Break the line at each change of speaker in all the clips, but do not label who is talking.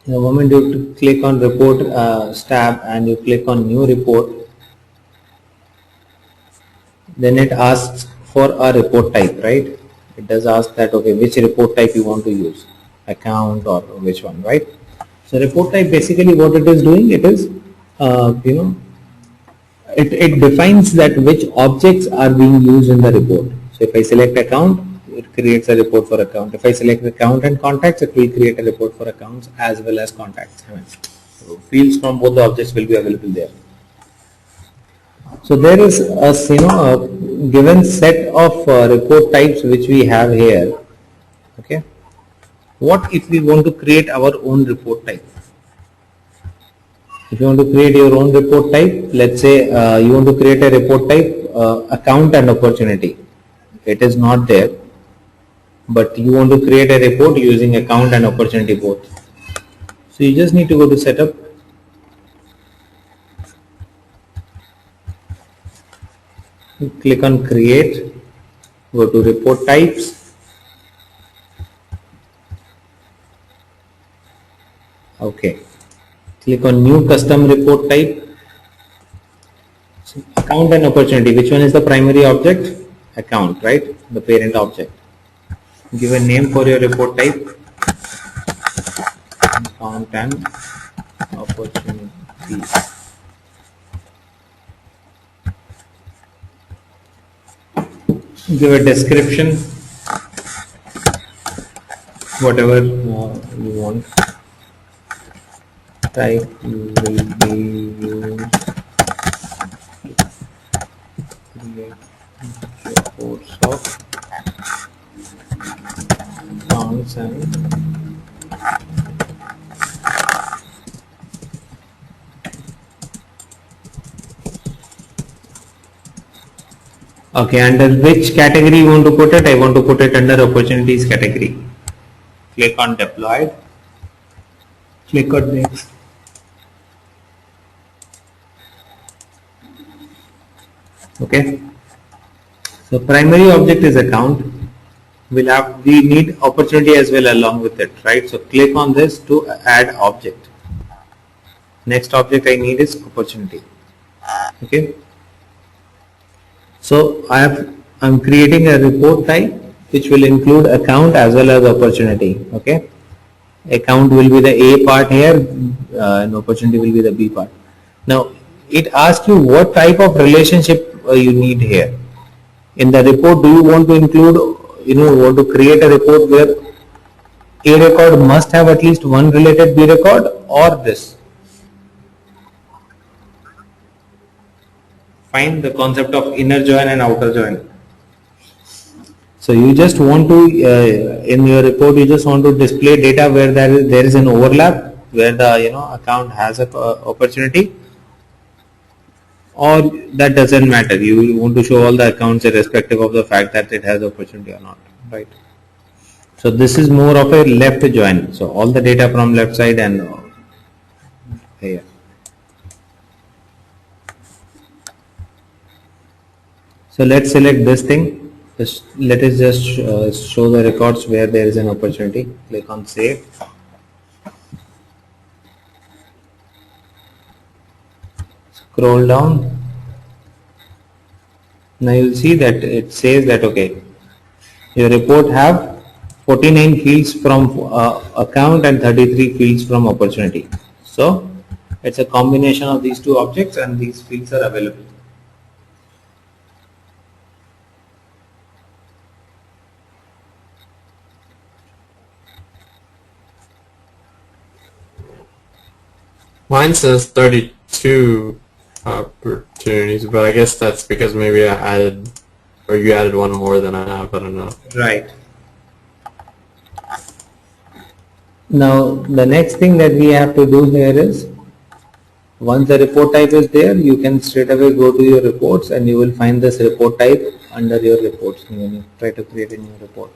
The moment you click on report tab and you click on new report, then it asks for a report type, right? It does ask that, okay, which report type you want to use, account or which one, right? So report type, basically what it is doing, it is, it defines that which objects are being used in the report. So if I select account, it creates a report for account. If I select account and contacts, it will create a report for accounts as well as contacts. So fields from both the objects will be available there. So there is a given set of report types which we have here. Okay. What if we want to create our own report type? If you want to create your own report type, let's say you want to create a report type account and opportunity. It is not there, but you want to create a report using account and opportunity both. So you just need to go to setup. Click on create, go to report types. Okay. Click on new custom report type. So account and opportunity, which one is the primary object? Account, right? The parent object. Give a name for your report type. Account and opportunity. Give a description, whatever you want. Type will be used to create reports of accounts and okay, under which category you want to put it? I want to put it under opportunities category. Click on deployed. Click on next. Okay. So primary object is account. We need opportunity as well along with it, right? So click on this to add object. Next object I need is opportunity. Okay. So I'm creating a report type which will include account as well as opportunity. Okay. Account will be the A part here and opportunity will be the B part. Now it asks you what type of relationship you need here. In the report, do you want to include, want to create a report where A record must have at least one related B record, or this? Find the concept of inner join and outer join. So you just want to, in your report, you just want to display data where there is an overlap, where the account has a opportunity, or that doesn't matter. You want to show all the accounts irrespective of the fact that it has opportunity or not, right? So this is more of a left join. So all the data from left side and here. So let's select this thing. Let us just show the records where there is an opportunity. Click on save. Scroll down. Now you'll see that it says that, okay, your report have 49 fields from account and 33 fields from opportunity. So it's a combination of these two objects and these fields are available.
Mine says 32 opportunities, but I guess that's because maybe I added, or you added one more than I have, I don't know.
Right. Now the next thing that we have to do here is, once the report type is there, you can straight away go to your reports and you will find this report type under your reports when you try to create a new report.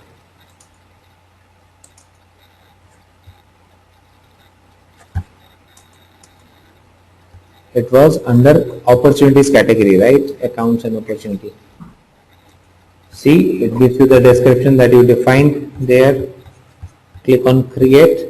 It was under opportunities category, right? Accounts and opportunity. See, it gives you the description that you defined there. Click on create.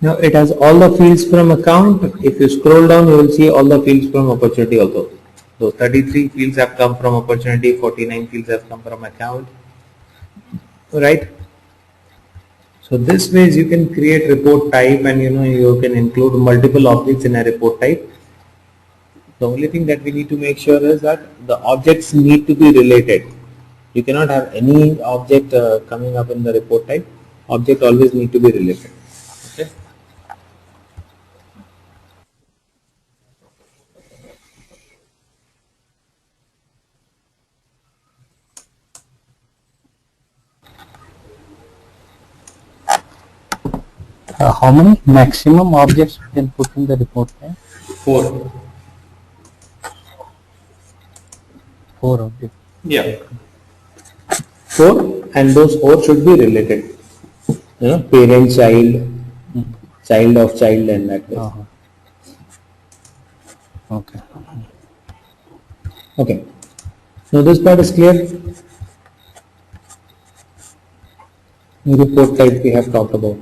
Now it has all the fields from account. If you scroll down, you will see all the fields from opportunity also. So 33 fields have come from opportunity, 49 fields have come from account, right? So this ways you can create report type, and you can include multiple objects in a report type. The only thing that we need to make sure is that the objects need to be related. You cannot have any object coming up in the report type. Object always need to be related. Okay.
How many maximum objects you can put in the report type?
4.
4 objects.
Yeah. 4, and those 4 should be related. Parent, child, child of child, and that way.
Okay.
Okay. So this part is clear. Report type we have talked about.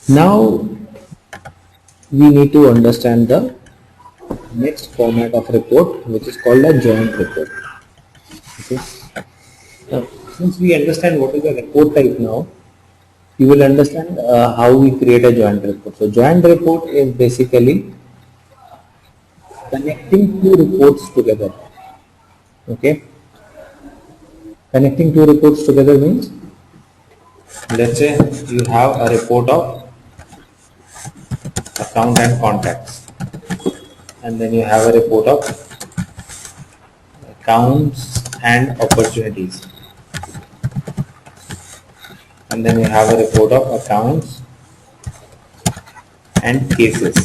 Now we need to understand the next format of report, which is called a joint report. Okay. Now, since we understand what is a report type now, you will understand how we create a joint report. So joint report is basically connecting two reports together. Okay. Connecting two reports together means, let's say you have a report of account and contacts, and then you have a report of accounts and opportunities, and then you have a report of accounts and cases.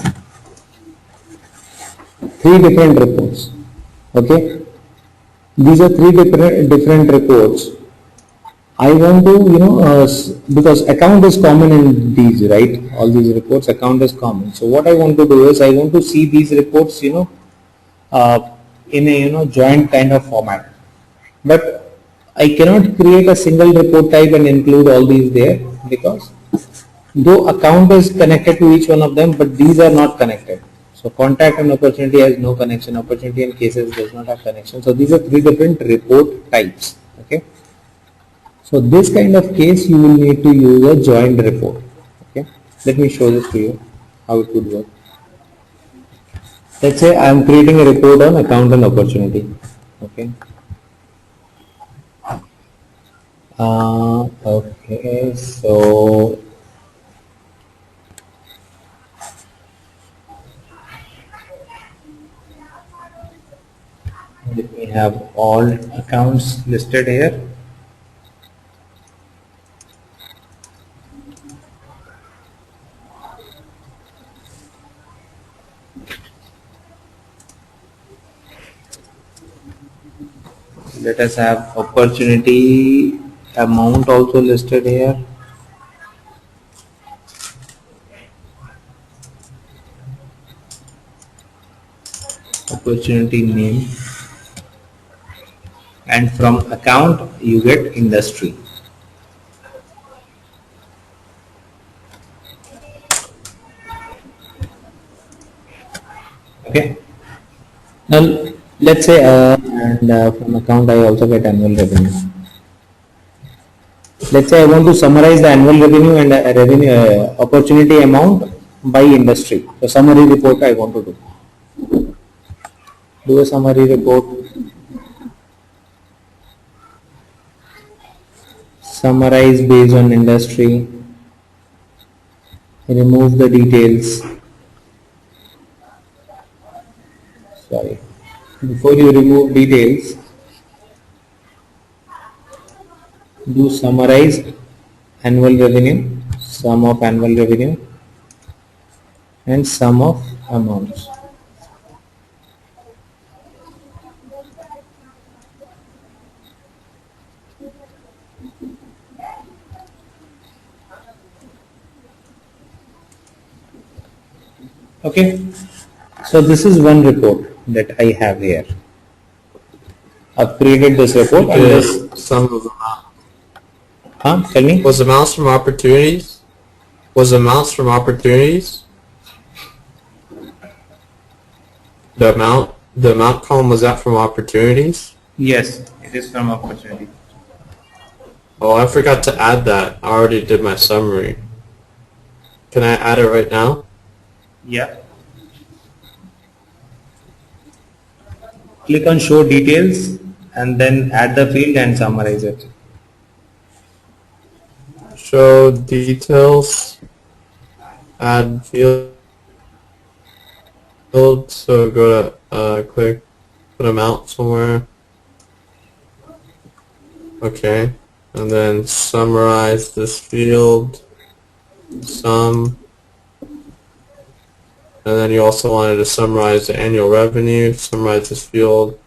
3 different reports. Okay. These are 3 different reports. I want to, because account is common in these, right? All these reports, account is common. So what I want to do is I want to see these reports, in a, joint kind of format. But I cannot create a single report type and include all these there, because though account is connected to each one of them, but these are not connected. So contact and opportunity has no connection. Opportunity and cases does not have connection. So these are 3 different report types. Okay. So this kind of case you will need to use a joined report. Okay. Let me show this to you how it would work. Let's say I am creating a report on account and opportunity. Okay. Okay. So let me have all accounts listed here. Let us have opportunity amount also listed here. Opportunity name, and from account you get industry. Okay. Now let's say from account I also get annual revenue. Let's say I want to summarize the annual revenue and revenue opportunity amount by industry. So summary report I want to do. Do a summary report. Summarize based on industry. Remove the details. Sorry. Before you remove details, do summarize annual revenue, sum of annual revenue, and sum of amounts. Okay, so this is one report that I have here. I've created this report and this.
Some of them.
Tell me.
Was amounts from opportunities? Was amounts from opportunities? The amount column, was that from opportunities?
Yes, it is from opportunity.
Oh, I forgot to add that. I already did my summary. Can I add it right now?
Yeah. Click on show details and then add the field and summarize it.
Show details. Add field. So go to click put amount somewhere. Okay. And then summarize this field. Sum. And then you also wanted to summarize the annual revenue, summarize this field,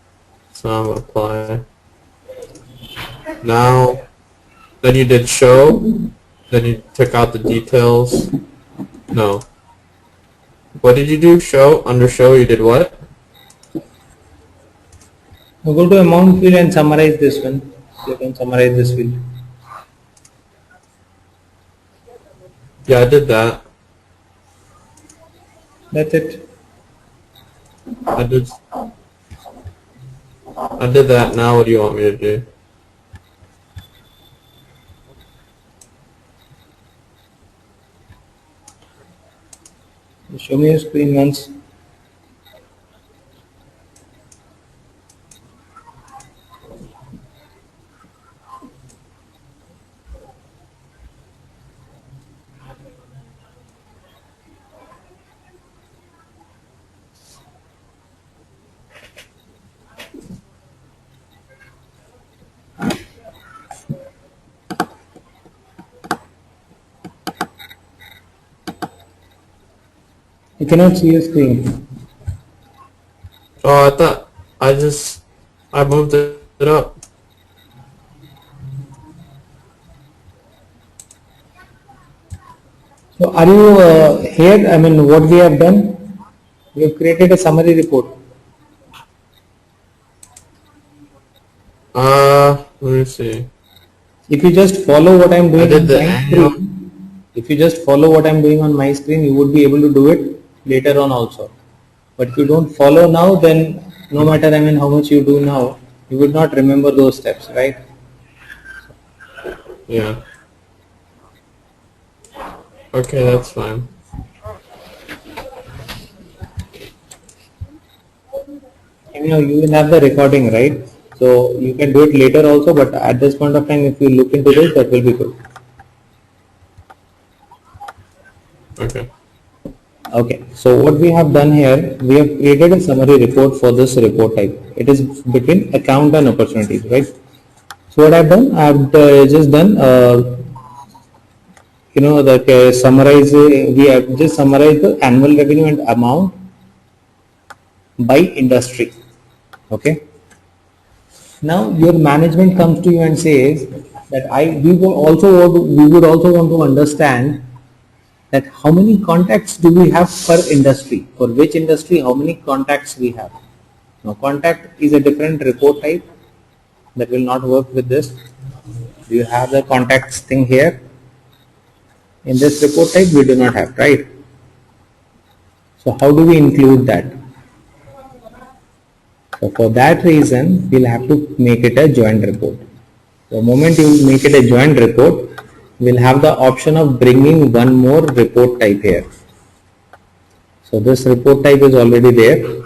sum, apply. Now, then you did show, then you took out the details. No. What did you do? Show, under show you did what?
Now go to amount field and summarize this one. You can summarize this field.
Yeah, I did that.
That's it.
I did that. Now what do you want me to do?
Show me your screen once. You cannot see your screen.
Oh, I thought I moved it up.
So are you here? I mean, what we have done? We have created a summary report.
Let me see.
If you just follow what I am doing
I did
on
the
my
annual.
screen, if you just follow what I am doing on my screen, you would be able to do it later on also. But if you don't follow now, then no matter I mean how much you do now, you would not remember those steps, right?
Yeah. Okay, that's fine.
You know, you will have the recording, right? So you can do it later also, but at this point of time, if you look into this, that will be good.
Okay.
Okay, so what we have done here, we have created a summary report for this report type. It is between account and opportunities, right? So what I've done, I've just done, summarize, we have just summarized the annual revenue and amount by industry. Okay. Now your management comes to you and says that we would also want to understand that how many contacts do we have per industry, for which industry how many contacts we have. Now contact is a different report type that will not work with this. Do you have the contacts thing here? In this report type we do not have, right? So how do we include that? So for that reason we'll have to make it a joint report. The moment you make it a joint report, we'll have the option of bringing one more report type here. So this report type is already there.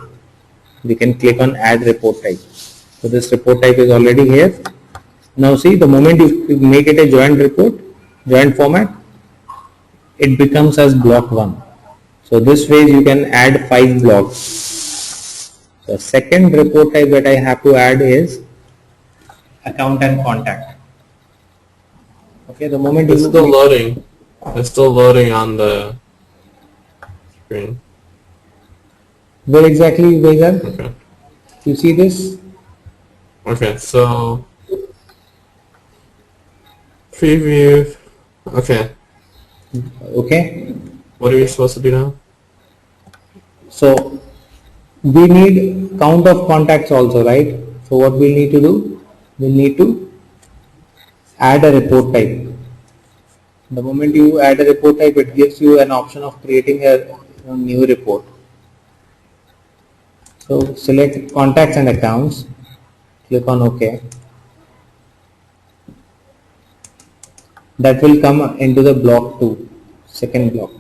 We can click on add report type. So this report type is already here. Now see, the moment you make it a joint report, joint format, it becomes as block 1. So this way you can add 5 blocks. The second report type that I have to add is account and contact. Okay, the moment
It's
you
still loading. It's still loading on the screen.
where exactly you guys are?
Okay.
You see this?
Okay, so preview. Okay.
Okay.
What are we supposed to do now?
So we need count of contacts also, right? So what we need to do? We need to add a report type. The moment you add a report type, it gives you an option of creating a new report. So select contacts and accounts, click on OK. That will come into the block 2, second block.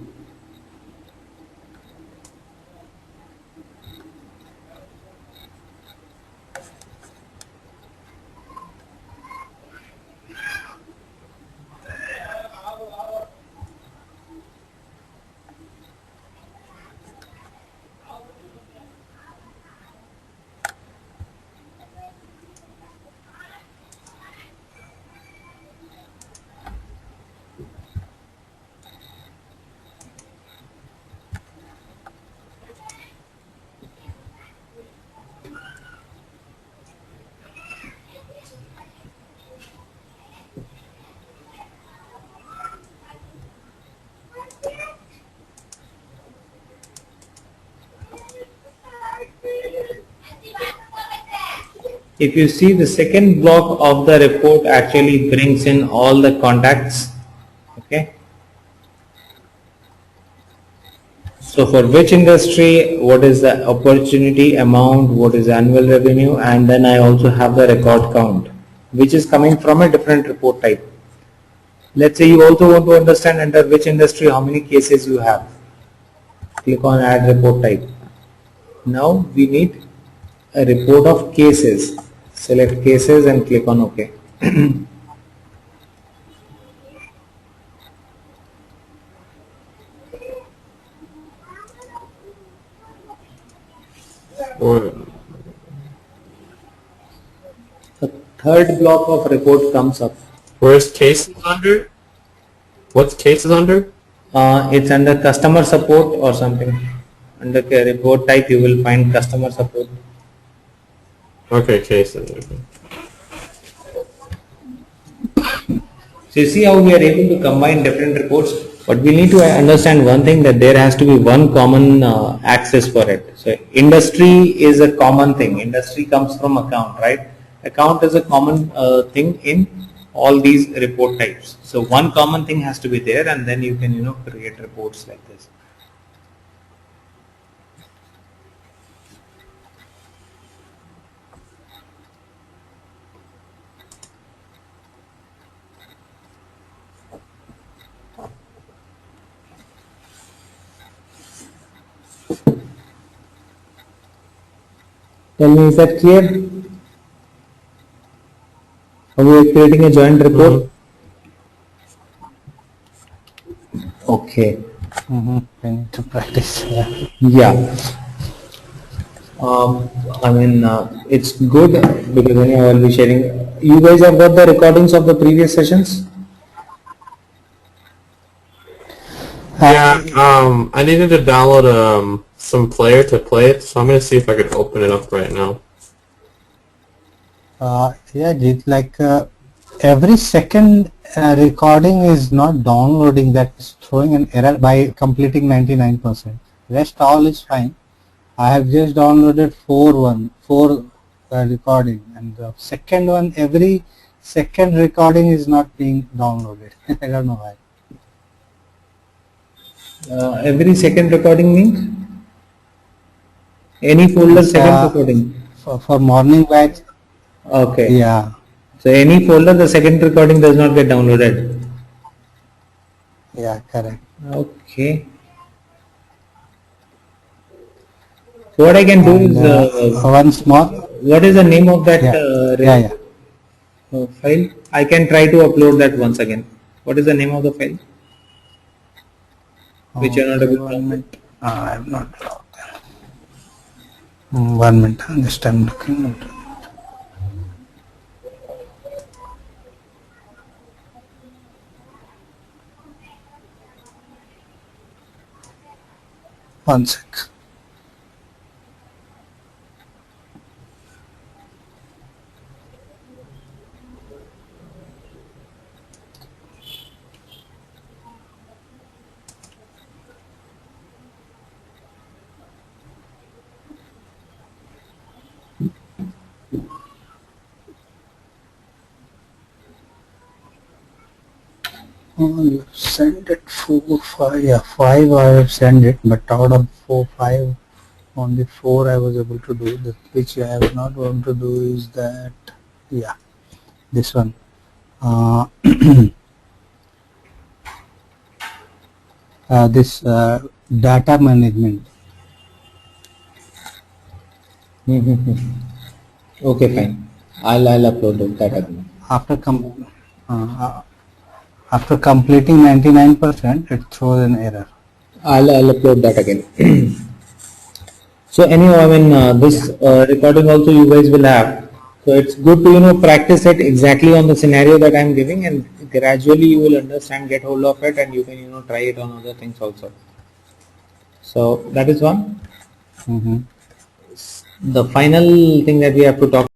If you see, the second block of the report actually brings in all the contacts. Okay. So for which industry, what is the opportunity amount, what is annual revenue, and then I also have the record count, which is coming from a different report type. Let's say you also want to understand under which industry how many cases you have. Click on add report type. Now we need a report of cases. Select cases and click on OK.
Or
The third block of report comes up.
where's cases under? What's cases under?
It's under customer support or something. Under the report type you will find customer support.
Okay, cases. Okay.
So you see how we are able to combine different reports, but we need to understand one thing, that there has to be one common access for it. So industry is a common thing. Industry comes from account, right? Account is a common thing in all these report types. So one common thing has to be there, and then you can create reports like this. Tell me, is that clear? Are we creating a joint report? Okay.
We need to practice. Yeah.
Yeah. I mean, it's good because anyhow I'll be sharing. You guys have got the recordings of the previous sessions?
Yeah, I needed to download some player to play it, so I'm gonna see if I could open it up right now.
Yeah, Jeet, like every second recording is not downloading, that is throwing an error by completing 99%. Rest all is fine. I have just downloaded four recording, and the second one, every second recording is not being downloaded. I don't know why.
Every second recording means? Any folder second recording?
For morning batch,
Okay.
yeah,
So any folder the second recording does not get downloaded?
yeah, correct.
Okay. So what I can do
And
is,
once more,
what is the name of that
yeah.
file? I can try to upload that once again. What is the name of the file? Which you are not able to
1
download?
minute. I have not logged in. 1 minute. Just I'm looking at it. One sec. You send it 4, 5, yeah, 5 I have sent it, but out of 4, 5, only 4 I was able to do. Which I was not able to do is that, yeah, this one. This data management.
Okay, fine. I'll upload that again.
After completing 99%, it throws an error.
I'll upload that again. So anyhow, I mean, this recording also you guys will have. So it's good to practice it exactly on the scenario that I'm giving, and gradually you will understand, get hold of it, and you can try it on other things also. So that is one.
Mm-hmm.
The final thing that we have to talk